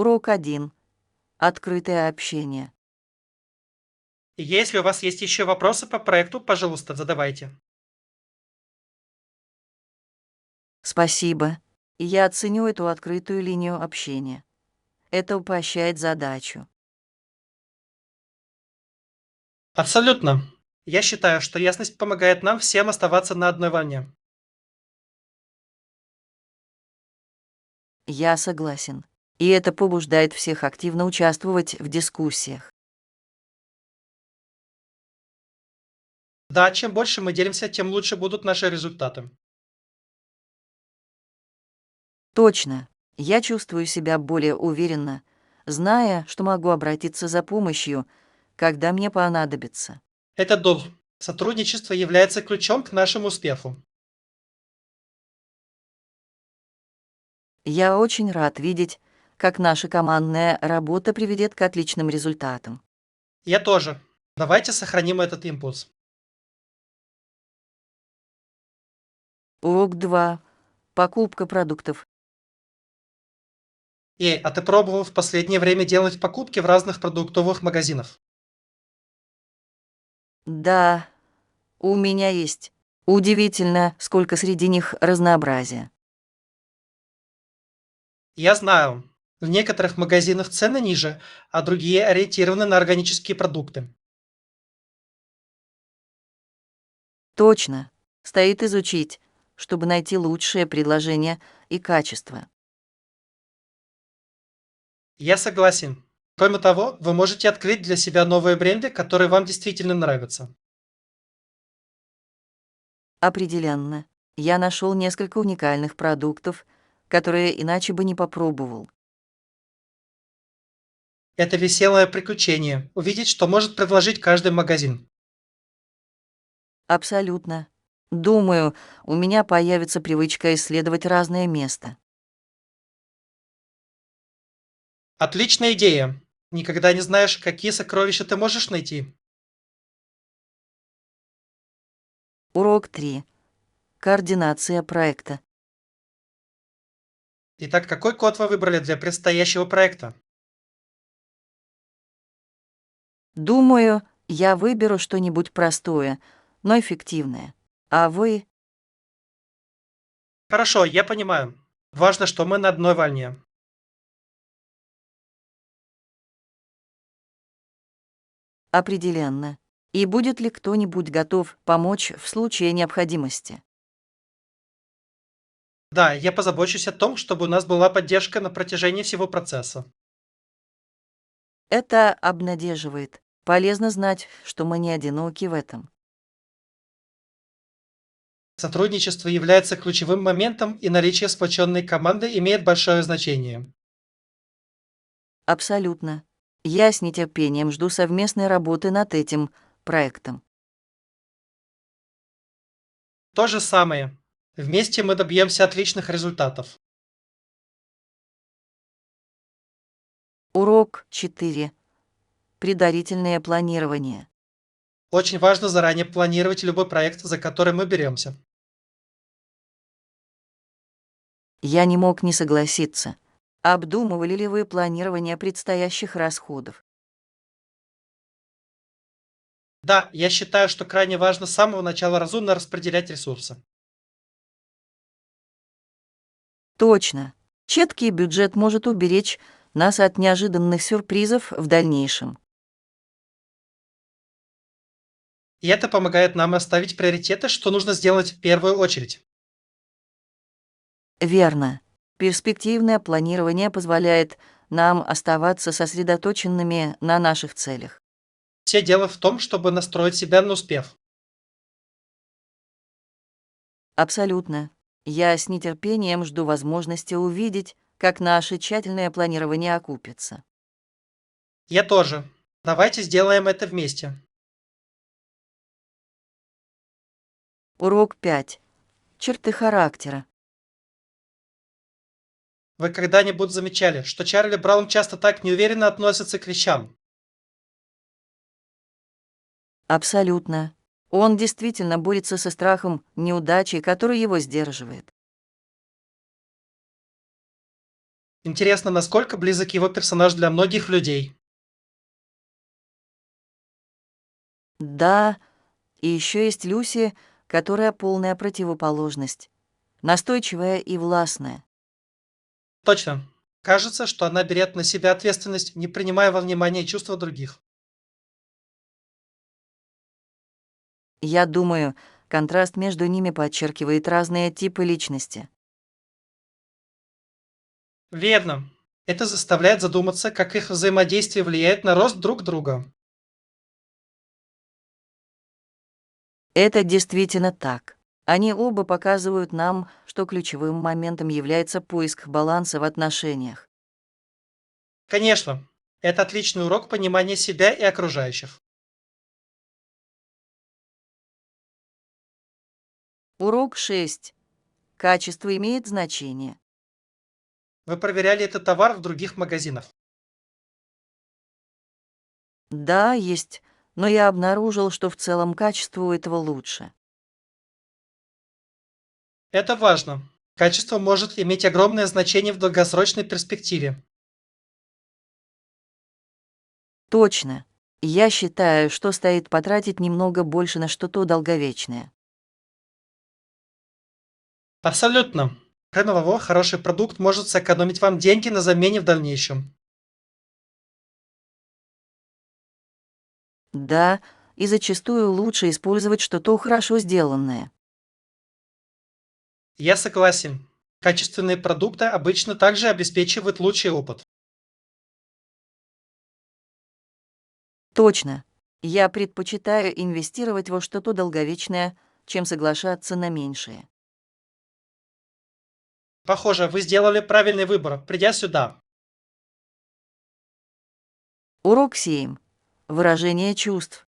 Урок 1. Открытое общение. Если у вас есть еще вопросы по проекту, пожалуйста, задавайте. Спасибо. Я ценю эту открытую линию общения. Это упрощает задачу. Абсолютно. Я считаю, что ясность помогает нам всем оставаться на одной волне. Я согласен. И это побуждает всех активно участвовать в дискуссиях. Да, чем больше мы делимся, тем лучше будут наши результаты. Точно. Я чувствую себя более уверенно, зная, что могу обратиться за помощью, когда мне понадобится. Это дом. Сотрудничество является ключом к нашему успеху. Я очень рад видеть, как наша командная работа приведет к отличным результатам. Я тоже. Давайте сохраним этот импульс. Урок 2. Покупка продуктов. А ты пробовал в последнее время делать покупки в разных продуктовых магазинах? Да, у меня есть. Удивительно, сколько среди них разнообразия. Я знаю. В некоторых магазинах цены ниже, а другие ориентированы на органические продукты. Точно. Стоит изучить, чтобы найти лучшее предложение и качество. Я согласен. Кроме того, вы можете открыть для себя новые бренды, которые вам действительно нравятся. Определенно. Я нашел несколько уникальных продуктов, которые иначе бы не попробовал. Это веселое приключение– увидеть, что может предложить каждый магазин. Абсолютно. Думаю, у меня появится привычка исследовать разное место. Отличная идея. Никогда не знаешь, какие сокровища ты можешь найти. Урок 3. Координация проекта. Итак, какой код вы выбрали для предстоящего проекта? Думаю, я выберу что-нибудь простое, но эффективное. А вы? Хорошо, я понимаю. Важно, что мы на одной волне. Определенно. И будет ли кто-нибудь готов помочь в случае необходимости? Да, я позабочусь о том, чтобы у нас была поддержка на протяжении всего процесса. Это обнадеживает. Полезно знать, что мы не одиноки в этом. Сотрудничество является ключевым моментом, и наличие сплоченной команды имеет большое значение. Абсолютно. Я с нетерпением жду совместной работы над этим проектом. То же самое. Вместе мы добьемся отличных результатов. Урок 4. Предварительное планирование. Очень важно заранее планировать любой проект, за который мы беремся. Я не мог не согласиться. Обдумывали ли вы планирование предстоящих расходов? Да, я считаю, что крайне важно с самого начала разумно распределять ресурсы. Точно. Четкий бюджет может уберечь нас от неожиданных сюрпризов в дальнейшем. И это помогает нам оставить приоритеты, что нужно сделать в первую очередь. Верно. Перспективное планирование позволяет нам оставаться сосредоточенными на наших целях. Все дело в том, чтобы настроить себя на успех. Абсолютно. Я с нетерпением жду возможности увидеть, как наше тщательное планирование окупится. Я тоже. Давайте сделаем это вместе. Урок 5. Черты характера. Вы когда-нибудь замечали, что Чарли Браун часто так неуверенно относится к вещам? Абсолютно. Он действительно борется со страхом неудачи, который его сдерживает. Интересно, насколько близок его персонаж для многих людей. Да, и еще есть Люси, которая полная противоположность. Настойчивая и властная. Точно. Кажется, что она берет на себя ответственность, не принимая во внимание чувства других. Я думаю, контраст между ними подчеркивает разные типы личности. Верно. Это заставляет задуматься, как их взаимодействие влияет на рост друг друга. Это действительно так. Они оба показывают нам, что ключевым моментом является поиск баланса в отношениях. Конечно, это отличный урок понимания себя и окружающих. Урок 6. Качество имеет значение. Вы проверяли этот товар в других магазинах. Да, есть, но я обнаружил, что в целом качество у этого лучше. Это важно. Качество может иметь огромное значение в долгосрочной перспективе. Точно. Я считаю, что стоит потратить немного больше на что-то долговечное. Абсолютно. Кроме того, хороший продукт может сэкономить вам деньги на замене в дальнейшем. Да, и зачастую лучше использовать что-то хорошо сделанное. Я согласен. Качественные продукты обычно также обеспечивают лучший опыт. Точно. Я предпочитаю инвестировать во что-то долговечное, чем соглашаться на меньшее. Похоже, вы сделали правильный выбор, придя сюда. Урок 7. Выражение чувств.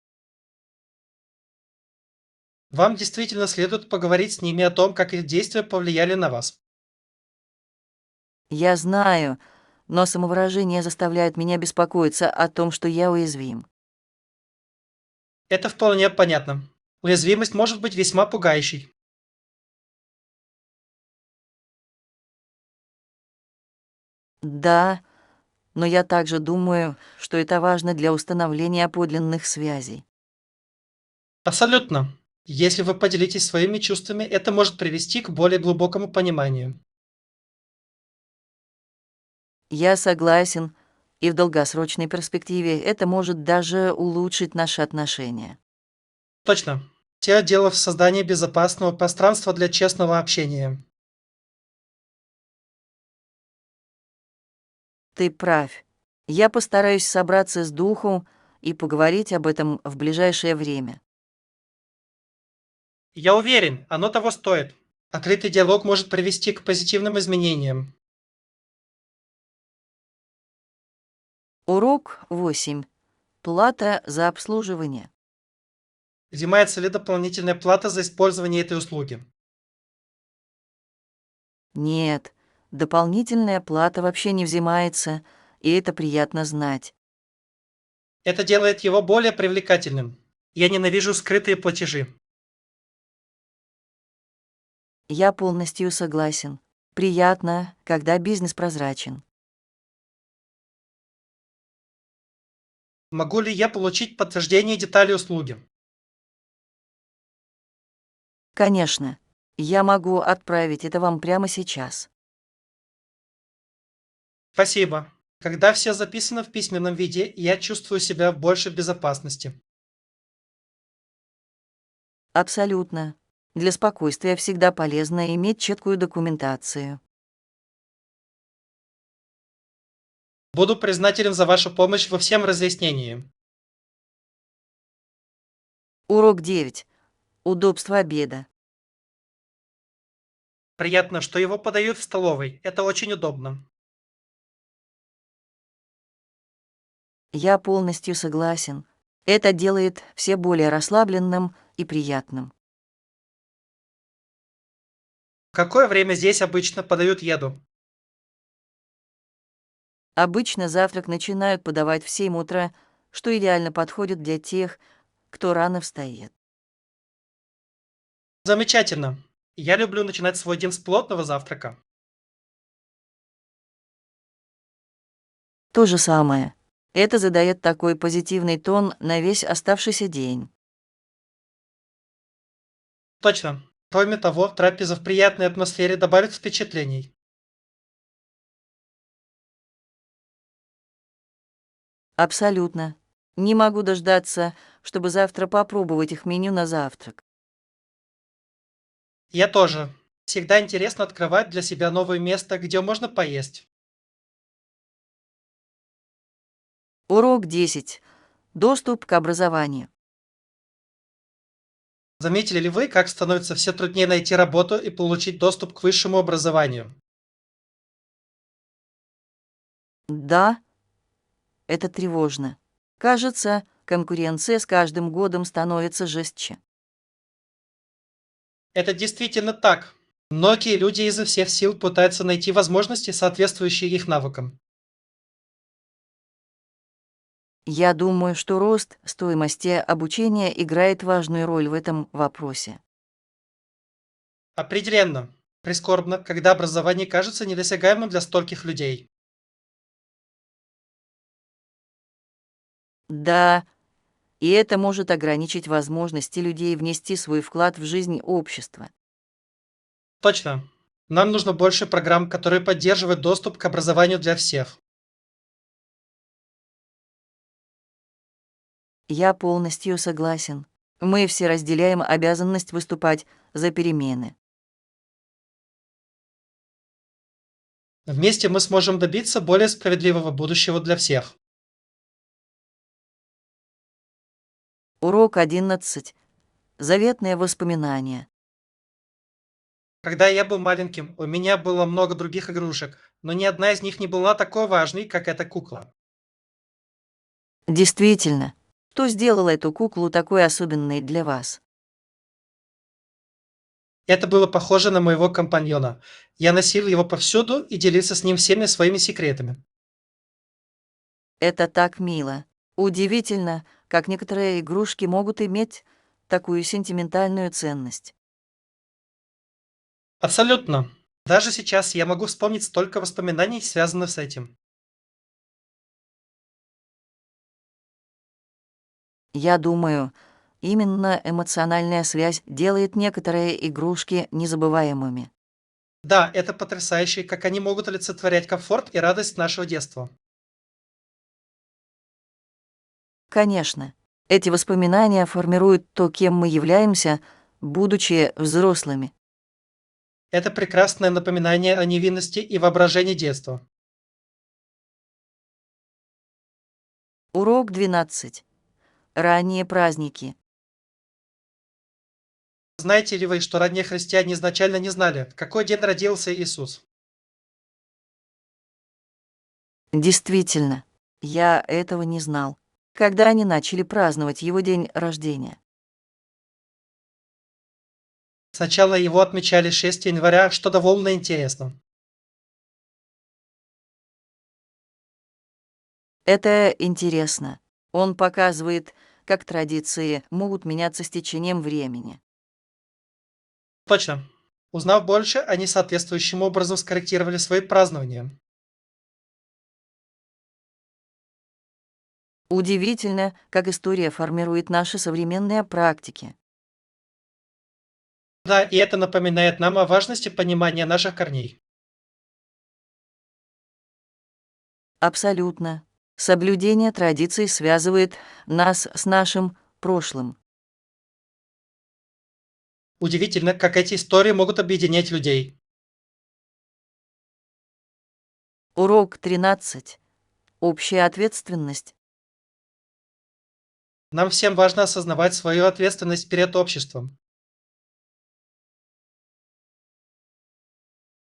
Вам действительно следует поговорить с ними о том, как их действия повлияли на вас. Я знаю, но самовыражение заставляет меня беспокоиться о том, что я уязвим. Это вполне понятно. Уязвимость может быть весьма пугающей. Да, но я также думаю, что это важно для установления подлинных связей. Абсолютно. Если вы поделитесь своими чувствами, это может привести к более глубокому пониманию. Я согласен, и в долгосрочной перспективе это может даже улучшить наши отношения. Точно. Все дело в создании безопасного пространства для честного общения. Ты прав. Я постараюсь собраться с духом и поговорить об этом в ближайшее время. Я уверен, оно того стоит. Открытый диалог может привести к позитивным изменениям. Урок 8. Плата за обслуживание. Взимается ли дополнительная плата за использование этой услуги? Нет, дополнительная плата вообще не взимается, и это приятно знать. Это делает его более привлекательным. Я ненавижу скрытые платежи. Я полностью согласен. Приятно, когда бизнес прозрачен. Могу ли я получить подтверждение деталей услуги? Конечно, я могу отправить это вам прямо сейчас. Спасибо. Когда все записано в письменном виде, я чувствую себя в большей безопасности. Абсолютно. Для спокойствия всегда полезно иметь четкую документацию. Буду признателен за вашу помощь во всем разъяснении. Урок 9. Удобство обеда. Приятно, что его подают в столовой. Это очень удобно. Я полностью согласен. Это делает все более расслабленным и приятным. В какое время здесь обычно подают еду? Обычно завтрак начинают подавать в 7 утра, что идеально подходит для тех, кто рано встает. Замечательно. Я люблю начинать свой день с плотного завтрака. То же самое. Это задает такой позитивный тон на весь оставшийся день. Точно. Кроме того, трапеза в приятной атмосфере добавит впечатлений. Абсолютно. Не могу дождаться, чтобы завтра попробовать их меню на завтрак. Я тоже. Всегда интересно открывать для себя новое место, где можно поесть. Урок 10. Доступ к образованию. Заметили ли вы, как становится все труднее найти работу и получить доступ к высшему образованию? Да, это тревожно. Кажется, конкуренция с каждым годом становится жестче. Это действительно так. Многие люди изо всех сил пытаются найти возможности, соответствующие их навыкам. Я думаю, что рост стоимости обучения играет важную роль в этом вопросе. Определенно. Прискорбно, когда образование кажется недосягаемым для стольких людей. Да, и это может ограничить возможности людей внести свой вклад в жизнь общества. Точно. Нам нужно больше программ, которые поддерживают доступ к образованию для всех. Я полностью согласен. Мы все разделяем обязанность выступать за перемены. Вместе мы сможем добиться более справедливого будущего для всех. Урок 11. Заветные воспоминания. Когда я был маленьким, у меня было много других игрушек, но ни одна из них не была такой важной, как эта кукла. Действительно, что сделало эту куклу такой особенной для вас? Это было похоже на моего компаньона. Я носил его повсюду и делился с ним всеми своими секретами. Это так мило. Удивительно, как некоторые игрушки могут иметь такую сентиментальную ценность. Абсолютно. Даже сейчас я могу вспомнить столько воспоминаний, связанных с этим. Я думаю, именно эмоциональная связь делает некоторые игрушки незабываемыми. Да, это потрясающе, как они могут олицетворять комфорт и радость нашего детства. Конечно, эти воспоминания формируют то, кем мы являемся, будучи взрослыми. Это прекрасное напоминание о невинности и воображении детства. Урок 12. Ранние праздники. Знаете ли вы, что ранние христиане изначально не знали, в какой день родился Иисус? Действительно, я этого не знал, когда они начали праздновать его день рождения. Сначала его отмечали 6 января, что довольно интересно. Это интересно. Он показывает, как традиции могут меняться с течением времени. Точно. Узнав больше, они соответствующим образом скорректировали свои празднования. Удивительно, как история формирует наши современные практики. Да, и это напоминает нам о важности понимания наших корней. Абсолютно. Соблюдение традиций связывает нас с нашим прошлым. Удивительно, как эти истории могут объединять людей. Урок 13. Общая ответственность. Нам всем важно осознавать свою ответственность перед обществом.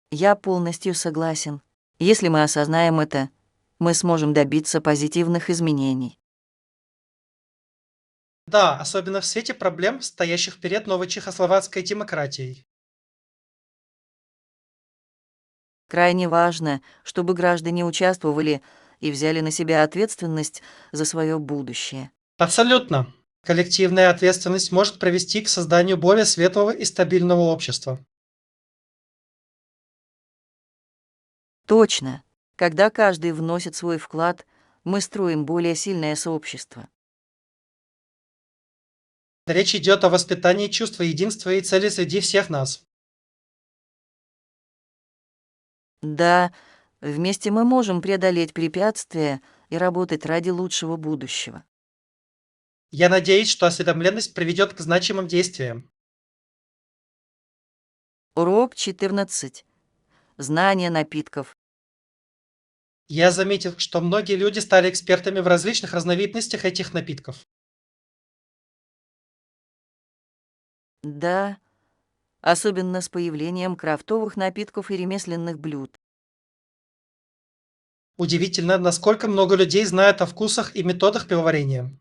Я полностью согласен. Если мы осознаем это, мы сможем добиться позитивных изменений. Да, особенно в свете проблем, стоящих перед новой чехословацкой демократией. Крайне важно, чтобы граждане участвовали и взяли на себя ответственность за свое будущее. Абсолютно. Коллективная ответственность может привести к созданию более светлого и стабильного общества. Точно. Когда каждый вносит свой вклад, мы строим более сильное сообщество. Речь идет о воспитании чувства единства и цели среди всех нас. Да, вместе мы можем преодолеть препятствия и работать ради лучшего будущего. Я надеюсь, что осведомленность приведет к значимым действиям. Урок 14. Знание напитков. Я заметил, что многие люди стали экспертами в различных разновидностях этих напитков. Да, особенно с появлением крафтовых напитков и ремесленных блюд. Удивительно, насколько много людей знают о вкусах и методах пивоварения.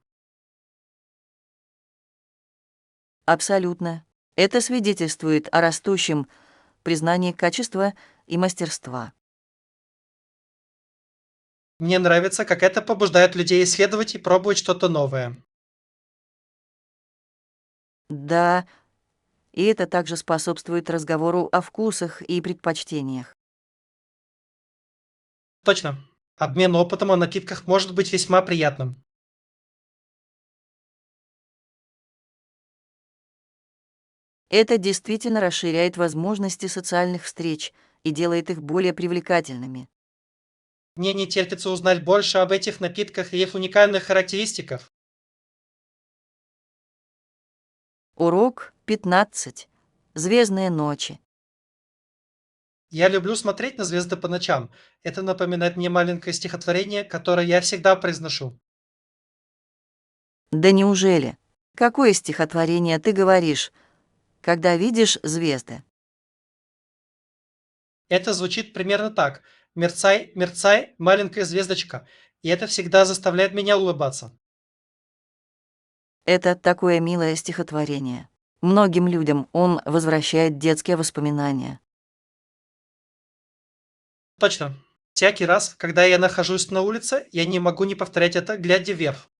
Абсолютно. Это свидетельствует о растущем признании качества и мастерства. Мне нравится, как это побуждает людей исследовать и пробовать что-то новое. Да, и это также способствует разговору о вкусах и предпочтениях. Точно. Обмен опытом о напитках может быть весьма приятным. Это действительно расширяет возможности социальных встреч и делает их более привлекательными. Мне не терпится узнать больше об этих напитках и их уникальных характеристиках. Урок 15. Звездные ночи. Я люблю смотреть на звезды по ночам. Это напоминает мне маленькое стихотворение, которое я всегда произношу. Да неужели? Какое стихотворение ты говоришь, когда видишь звезды? Это звучит примерно так. Мерцай, мерцай, маленькая звездочка. И это всегда заставляет меня улыбаться. Это такое милое стихотворение. Многим людям он возвращает детские воспоминания. Точно. Всякий раз, когда я нахожусь на улице, я не могу не повторять это, глядя вверх.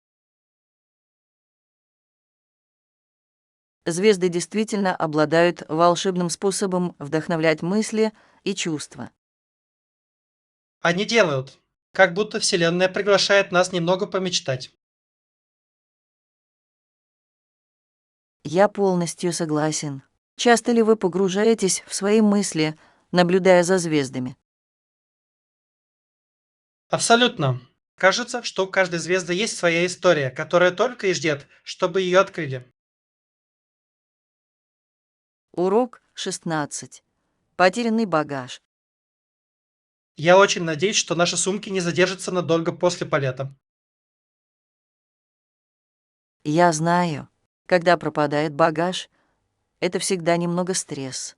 Звезды действительно обладают волшебным способом вдохновлять мысли и чувства. Они делают, как будто Вселенная приглашает нас немного помечтать. Я полностью согласен. Часто ли вы погружаетесь в свои мысли, наблюдая за звездами? Абсолютно. Кажется, что у каждой звезды есть своя история, которая только и ждет, чтобы ее открыли. Урок 16. Потерянный багаж. Я очень надеюсь, что наши сумки не задержатся надолго после полета. Я знаю, когда пропадает багаж, это всегда немного стресс.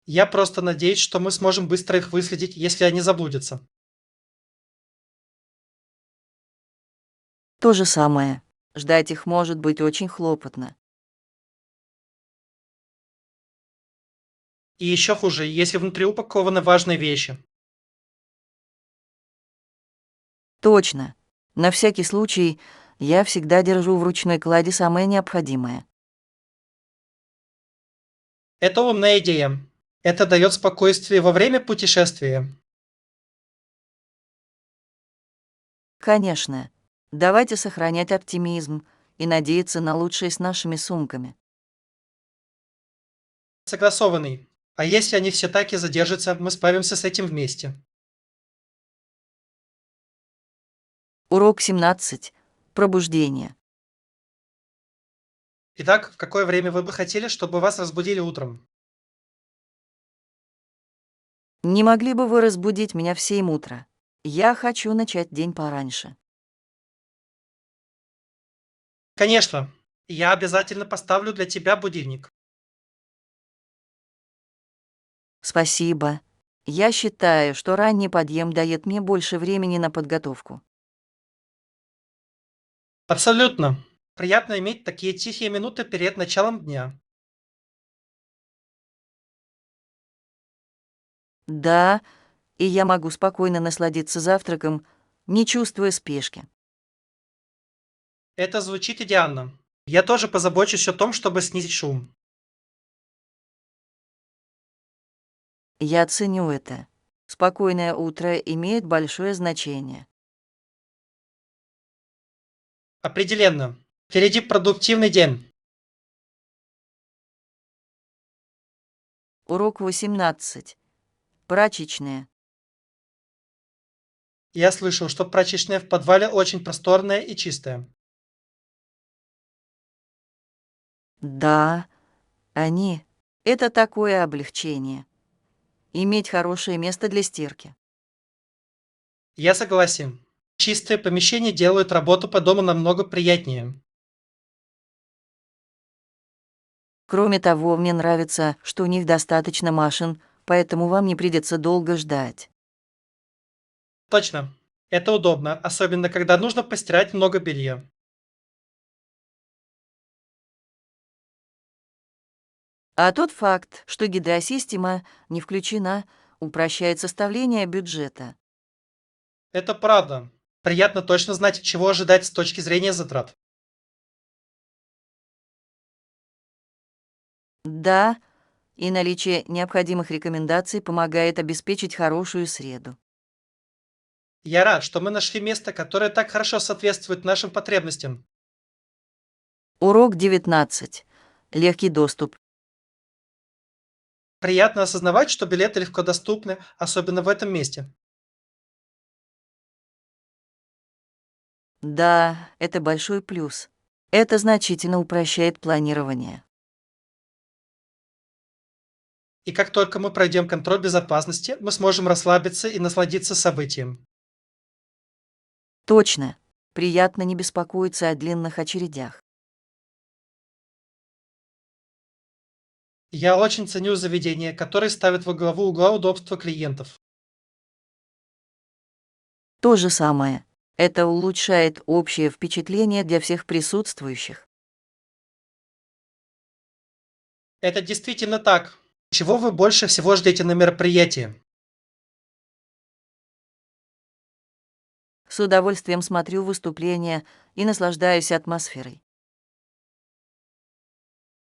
Я просто надеюсь, что мы сможем быстро их выследить, если они заблудятся. То же самое. Ждать их может быть очень хлопотно. И еще хуже, если внутри упакованы важные вещи. Точно. На всякий случай я всегда держу в ручной кладе самое необходимое. Это умная идея. Это дает спокойствие во время путешествия. Конечно. Давайте сохранять оптимизм и надеяться на лучшее с нашими сумками. Согласованный. А если они все так и задержатся, мы справимся с этим вместе. Урок 17. Пробуждение. Итак, в какое время вы бы хотели, чтобы вас разбудили утром? Не могли бы вы разбудить меня в 7 утра? Я хочу начать день пораньше. Конечно. Я обязательно поставлю для тебя будильник. Спасибо. Я считаю, что ранний подъем дает мне больше времени на подготовку. Абсолютно. Приятно иметь такие тихие минуты перед началом дня. Да, и я могу спокойно насладиться завтраком, не чувствуя спешки. Это звучит идеально. Я тоже позабочусь о том, чтобы снизить шум. Я ценю это. Спокойное утро имеет большое значение. Определенно. Впереди продуктивный день. Урок 18. Прачечная. Я слышал, что прачечная в подвале очень просторная и чистая. Да, они. Это такое облегчение. Иметь хорошее место для стирки. Я согласен. Чистые помещения делают работу по дому намного приятнее. Кроме того, мне нравится, что у них достаточно машин, поэтому вам не придется долго ждать. Точно. Это удобно, особенно когда нужно постирать много белья. А тот факт, что гидросистема не включена, упрощает составление бюджета. Это правда. Приятно точно знать, чего ожидать с точки зрения затрат. Да, и наличие необходимых рекомендаций помогает обеспечить хорошую среду. Я рад, что мы нашли место, которое так хорошо соответствует нашим потребностям. Урок 19. Легкий доступ. Приятно осознавать, что билеты легко доступны, особенно в этом месте. Да, это большой плюс. Это значительно упрощает планирование. И как только мы пройдем контроль безопасности, мы сможем расслабиться и насладиться событием. Точно. Приятно не беспокоиться о длинных очередях. Я очень ценю заведения, которые ставят во главу угла удобства клиентов. То же самое. Это улучшает общее впечатление для всех присутствующих. Это действительно так. Чего вы больше всего ждете на мероприятии? С удовольствием смотрю выступления и наслаждаюсь атмосферой.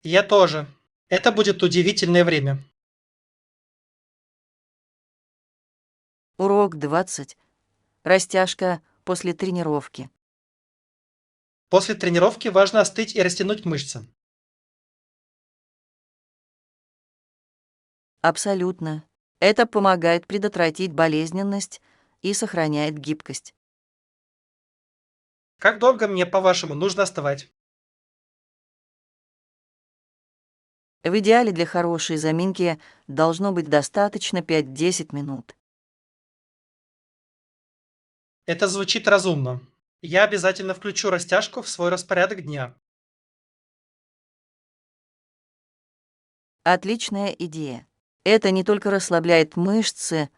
Я тоже. Это будет удивительное время. Урок 20. Растяжка после тренировки. После тренировки важно остыть и растянуть мышцы. Абсолютно. Это помогает предотвратить болезненность и сохраняет гибкость. Как долго мне, по-вашему, нужно оставать? В идеале для хорошей заминки должно быть достаточно 5-10 минут. Это звучит разумно. Я обязательно включу растяжку в свой распорядок дня. Отличная идея. Это не только расслабляет мышцы,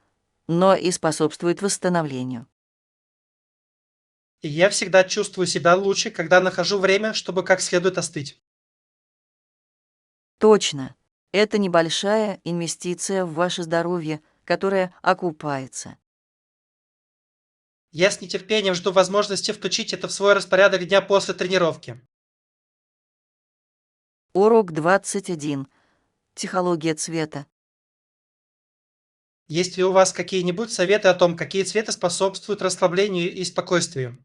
но и способствует восстановлению. И я всегда чувствую себя лучше, когда нахожу время, чтобы как следует остыть. Точно. Это небольшая инвестиция в ваше здоровье, которая окупается. Я с нетерпением жду возможности включить это в свой распорядок дня после тренировки. Урок 21. Психология цвета. Есть ли у вас какие-нибудь советы о том, какие цветы способствуют расслаблению и спокойствию?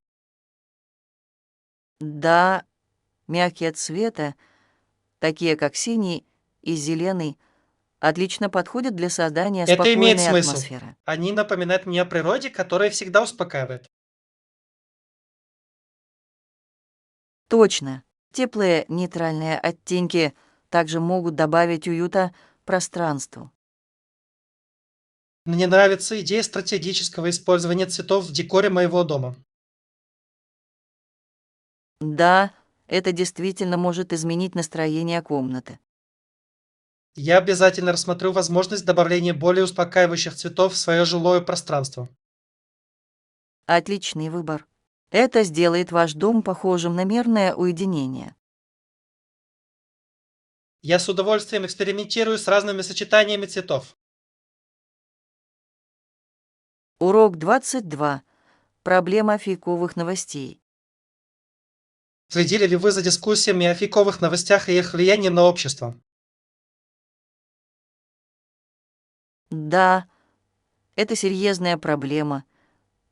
Да, мягкие цвета, такие как синий и зеленый, отлично подходят для создания Это имеет спокойной смысл. атмосферы. Они напоминают мне о природе, которая всегда успокаивает. Точно. Теплые нейтральные оттенки также могут добавить уюта пространству. Мне нравится идея стратегического использования цветов в декоре моего дома. Да, это действительно может изменить настроение комнаты. Я обязательно рассмотрю возможность добавления более успокаивающих цветов в свое жилое пространство. Отличный выбор. Это сделает ваш дом похожим на мирное уединение. Я с удовольствием экспериментирую с разными сочетаниями цветов. Урок 22. Проблема фейковых новостей. Следили ли вы за дискуссиями о фейковых новостях и их влиянии на общество? Да, Это серьезная проблема,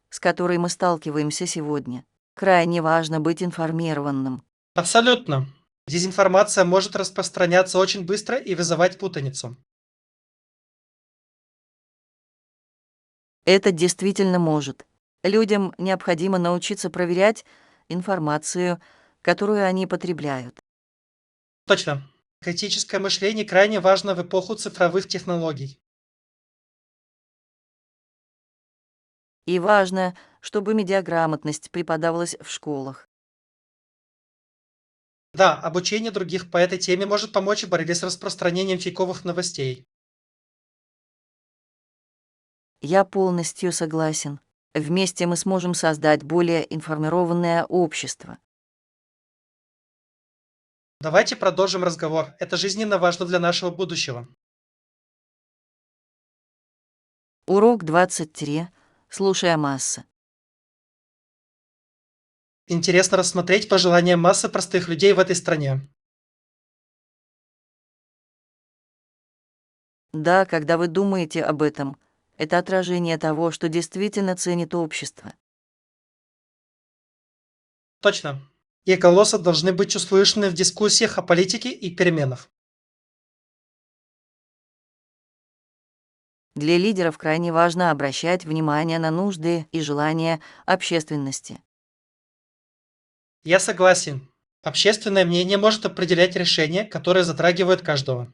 с которой мы сталкиваемся сегодня. Крайне важно быть информированным. Абсолютно. Дезинформация может распространяться очень быстро и вызывать путаницу. Это действительно может. Людям необходимо научиться проверять информацию, которую они потребляют. Точно. Критическое мышление крайне важно в эпоху цифровых технологий. И важно, чтобы медиаграмотность преподавалась в школах. Да, обучение других по этой теме может помочь в борьбе с распространением фейковых новостей. Я полностью согласен. Вместе мы сможем создать более информированное общество. Давайте продолжим разговор. Это жизненно важно для нашего будущего. Урок 23. Слушая массы. Интересно рассмотреть пожелания массы простых людей в этой стране. Да, когда вы думаете об этом, это отражение того, что действительно ценит общество. Точно. Их голоса должны быть услышаны в дискуссиях о политике и переменах. Для лидеров крайне важно обращать внимание на нужды и желания общественности. Я согласен. Общественное мнение может определять решения, которые затрагивают каждого.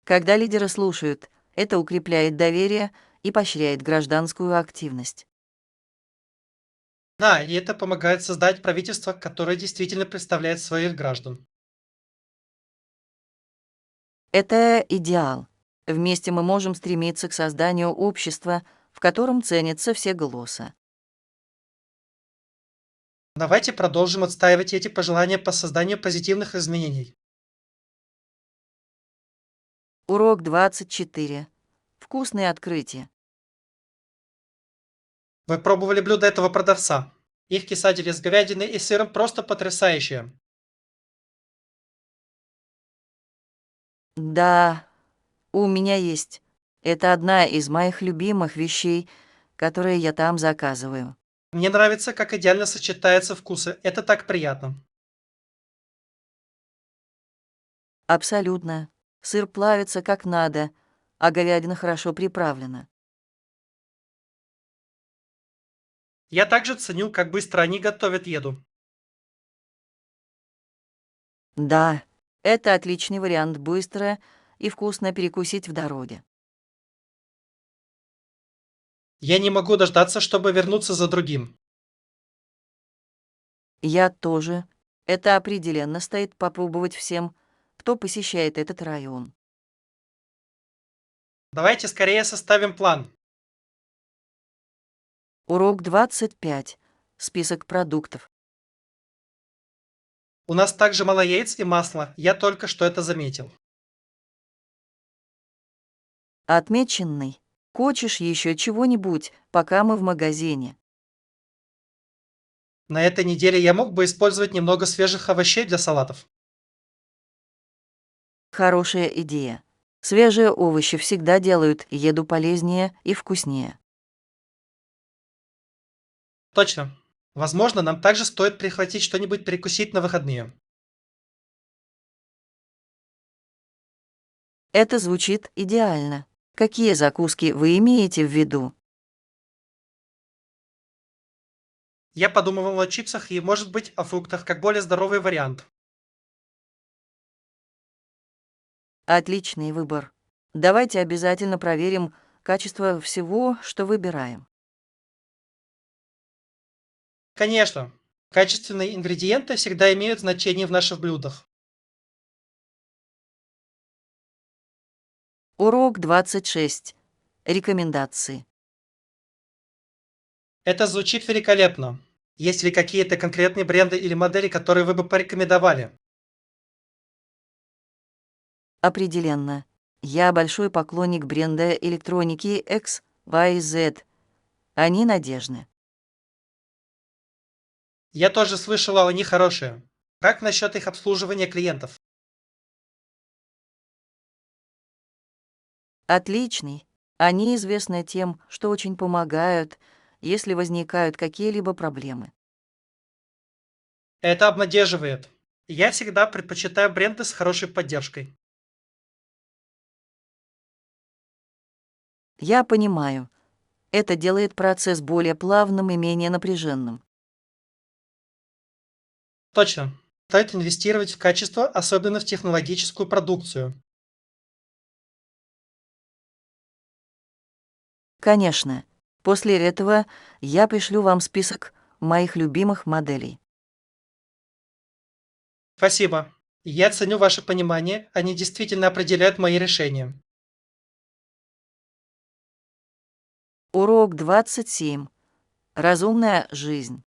Когда лидеры слушают, это укрепляет доверие и поощряет гражданскую активность. Да, и это помогает создать правительство, которое действительно представляет своих граждан. Это идеал. Вместе мы можем стремиться к созданию общества, в котором ценятся все голоса. Давайте продолжим отстаивать эти пожелания по созданию позитивных изменений. Урок 24. Вкусные открытия. Вы пробовали блюдо этого продавца? Их кисадели с говядиной и сыром просто потрясающие. Да, у меня есть. Это одна из моих любимых вещей, которые я там заказываю. Мне нравится, как идеально сочетаются вкусы. Это так приятно. Абсолютно. Сыр плавится как надо, а говядина хорошо приправлена. Я также ценю, как быстро они готовят еду. Да, это отличный вариант быстро и вкусно перекусить в дороге. Я не могу дождаться, чтобы вернуться за другим. Я тоже. Это определенно стоит попробовать всем, кто посещает этот район. Давайте скорее составим план. Урок 25. Список продуктов. У нас также мало яиц и масла. Я только что это заметил. Отмеченный. Хочешь еще чего-нибудь, пока мы в магазине? На этой неделе я мог бы использовать немного свежих овощей для салатов. Хорошая идея. Свежие овощи всегда делают еду полезнее и вкуснее. Точно. Возможно, нам также стоит прихватить что-нибудь перекусить на выходные. Это звучит идеально. Какие закуски вы имеете в виду? Я подумывал о чипсах и, может быть, о фруктах, как более здоровый вариант. Отличный выбор. Давайте обязательно проверим качество всего, что выбираем. Конечно, качественные ингредиенты всегда имеют значение в наших блюдах. Урок 26. Рекомендации. Это звучит великолепно. Есть ли какие-то конкретные бренды или модели, которые вы бы порекомендовали? Определенно. Я большой поклонник бренда электроники XYZ. Они надежны. Я тоже слышала о них хорошее. Как насчет их обслуживания клиентов? Отличный. Они известны тем, что очень помогают, если возникают какие-либо проблемы. Это обнадеживает. Я всегда предпочитаю бренды с хорошей поддержкой. Я понимаю, это делает процесс более плавным и менее напряженным. Точно. Стоит инвестировать в качество, особенно в технологическую продукцию. Конечно, после этого я пришлю вам список моих любимых моделей. Спасибо. Я ценю ваше понимание, они действительно определяют мои решения. Урок 27. Разумная жизнь.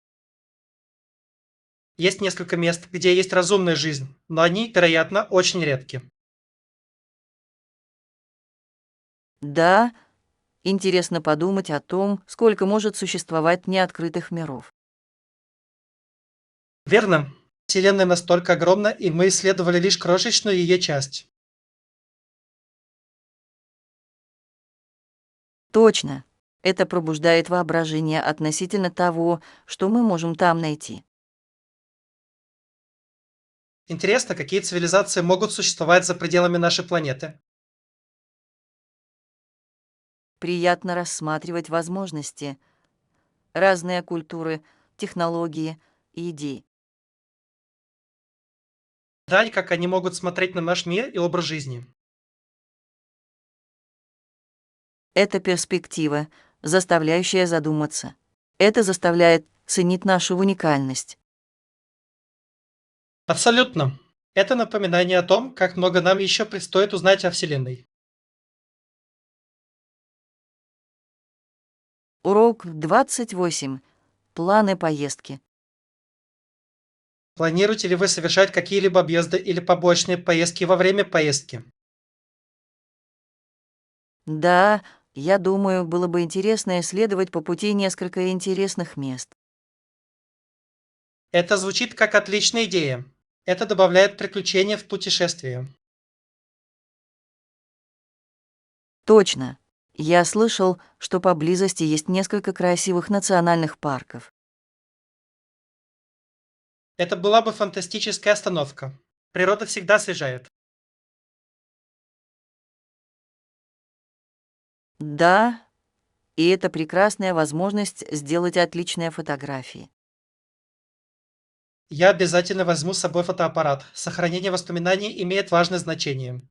Есть несколько мест, где есть разумная жизнь, но они, вероятно, очень редки. Да, интересно подумать о том, сколько может существовать неоткрытых миров. Верно. Вселенная настолько огромна, и мы исследовали лишь крошечную ее часть. Точно. Это пробуждает воображение относительно того, что мы можем там найти. Интересно, какие цивилизации могут существовать за пределами нашей планеты. Приятно рассматривать возможности, разные культуры, технологии и идеи. Да, и как они могут смотреть на наш мир и образ жизни. Это перспектива, заставляющая задуматься. Это заставляет ценить нашу уникальность. Абсолютно. Это напоминание о том, как много нам еще предстоит узнать о Вселенной. Урок 28. Планы поездки. Планируете ли вы совершать какие-либо объезды или побочные поездки во время поездки? Да, я думаю, было бы интересно исследовать по пути несколько интересных мест. Это звучит как отличная идея. Это добавляет приключения в путешествие. Точно. Я слышал, что поблизости есть несколько красивых национальных парков. Это была бы фантастическая остановка. Природа всегда освежает. Да, и это прекрасная возможность сделать отличные фотографии. Я обязательно возьму с собой фотоаппарат. Сохранение воспоминаний имеет важное значение.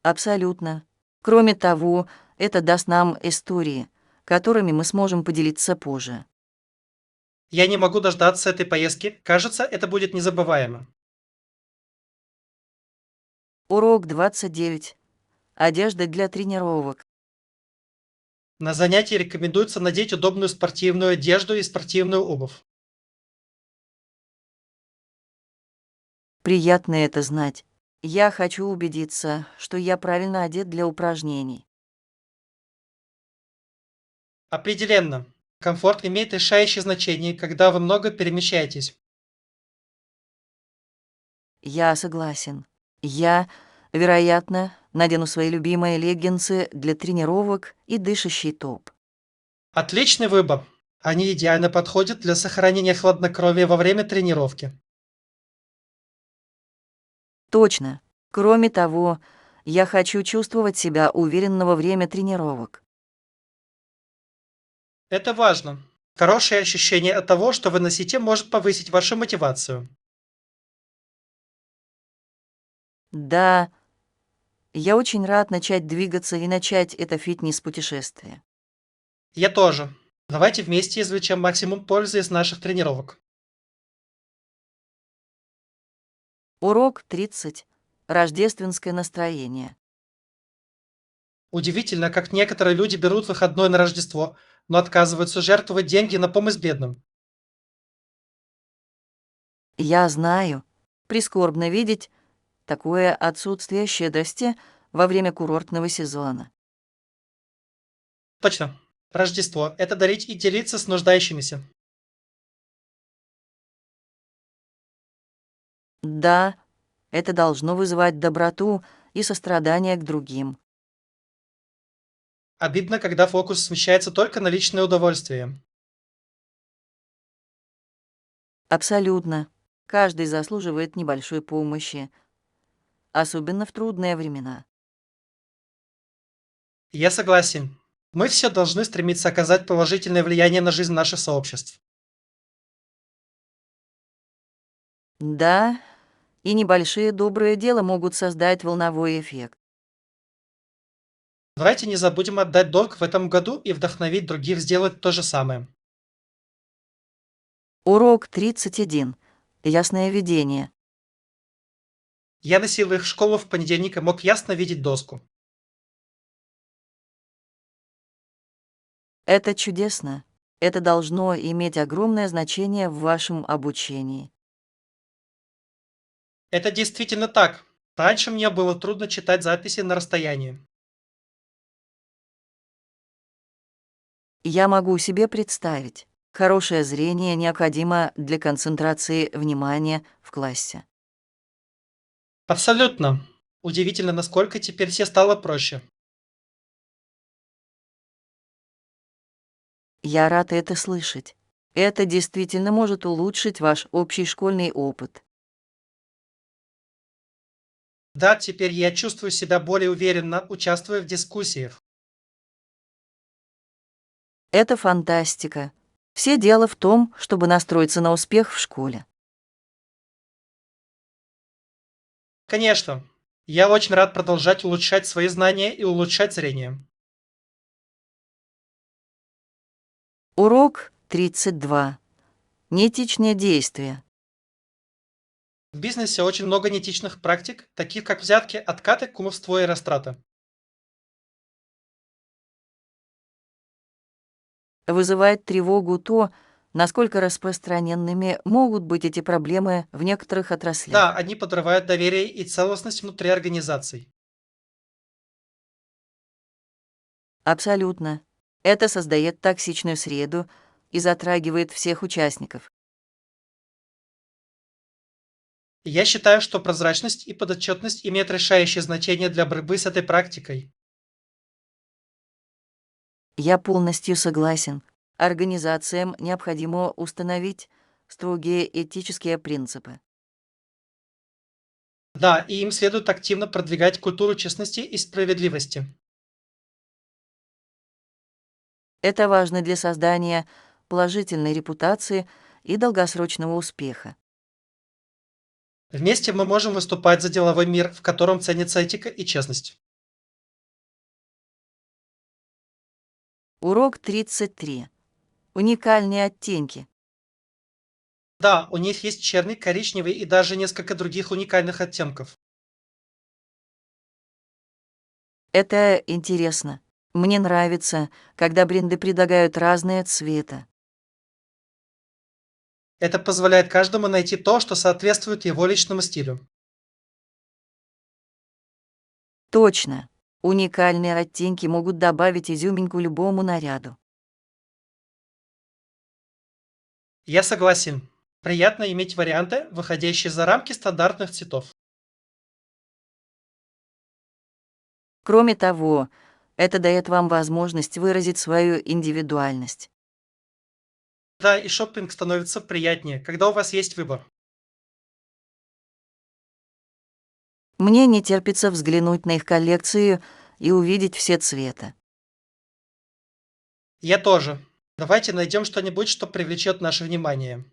Абсолютно. Кроме того, это даст нам истории, которыми мы сможем поделиться позже. Я не могу дождаться этой поездки. Кажется, это будет незабываемо. Урок 29. Одежда для тренировок. На занятии рекомендуется надеть удобную спортивную одежду и спортивную обувь. Приятно это знать. Я хочу убедиться, что я правильно одет для упражнений. Определенно. Комфорт имеет решающее значение, когда вы много перемещаетесь. Я согласен. Я, вероятно, надену свои любимые леггинсы для тренировок и дышащий топ. Отличный выбор. Они идеально подходят для сохранения хладнокровия во время тренировки. Точно. Кроме того, я хочу чувствовать себя уверенно во время тренировок. Это важно. Хорошее ощущение от того, что вы носите, может повысить вашу мотивацию. Да, я очень рад начать двигаться и начать это фитнес-путешествие. Я тоже. Давайте вместе извлечем максимум пользы из наших тренировок. Урок 30. Рождественское настроение. Удивительно, как некоторые люди берут выходной на Рождество, но отказываются жертвовать деньги на помощь бедным. Я знаю, прискорбно видеть такое отсутствие щедрости во время курортного сезона. Точно. Рождество– это дарить и делиться с нуждающимися. Да, это должно вызывать доброту и сострадание к другим. Обидно, когда фокус смещается только на личное удовольствие. Абсолютно. Каждый заслуживает небольшой помощи, особенно в трудные времена. Я согласен. Мы все должны стремиться оказать положительное влияние на жизнь наших сообществ. Да, и небольшие добрые дела могут создать волновой эффект. Давайте не забудем отдать долг в этом году и вдохновить других сделать то же самое. Урок 31. Ясное видение. Я носил их в школу в понедельник и мог ясно видеть доску. Это чудесно. Это должно иметь огромное значение в вашем обучении. Это действительно так. Раньше мне было трудно читать записи на расстоянии. Я могу себе представить. Хорошее зрение необходимо для концентрации внимания в классе. Абсолютно. Удивительно, насколько теперь все стало проще. Я рад это слышать. Это действительно может улучшить ваш общий школьный опыт. Да, теперь я чувствую себя более уверенно, участвуя в дискуссиях. Это фантастика. Все дело в том, чтобы настроиться на успех в школе. Конечно, я очень рад продолжать улучшать свои знания и улучшать зрение. Урок 32. Неэтичные действия. В бизнесе очень много неэтичных практик, таких как взятки, откаты, кумовство и растрата. Вызывает тревогу то, насколько распространенными могут быть эти проблемы в некоторых Да, отраслях. они подрывают доверие и целостность внутри организаций. Абсолютно. Это создает токсичную среду и затрагивает всех участников. Я считаю, что прозрачность и подотчетность имеют решающее значение для борьбы с этой практикой. Я полностью согласен. Организациям необходимо установить строгие этические принципы. Да, и им следует активно продвигать культуру честности и справедливости. Это важно для создания положительной репутации и долгосрочного успеха. Вместе мы можем выступать за деловой мир, в котором ценится этика и честность. Урок 33. Уникальные оттенки. Да, у них есть черный, коричневый и даже несколько других уникальных оттенков. Это интересно. Мне нравится, когда бренды предлагают разные цвета. Это позволяет каждому найти то, что соответствует его личному стилю. Точно. Уникальные оттенки могут добавить изюминку любому наряду. Я согласен. Приятно иметь варианты, выходящие за рамки стандартных цветов. Кроме того, это дает вам возможность выразить свою индивидуальность. Да, и шопинг становится приятнее, когда у вас есть выбор. Мне не терпится взглянуть на их коллекцию и увидеть все цвета. Я тоже. Давайте найдем что-нибудь, что привлечет наше внимание.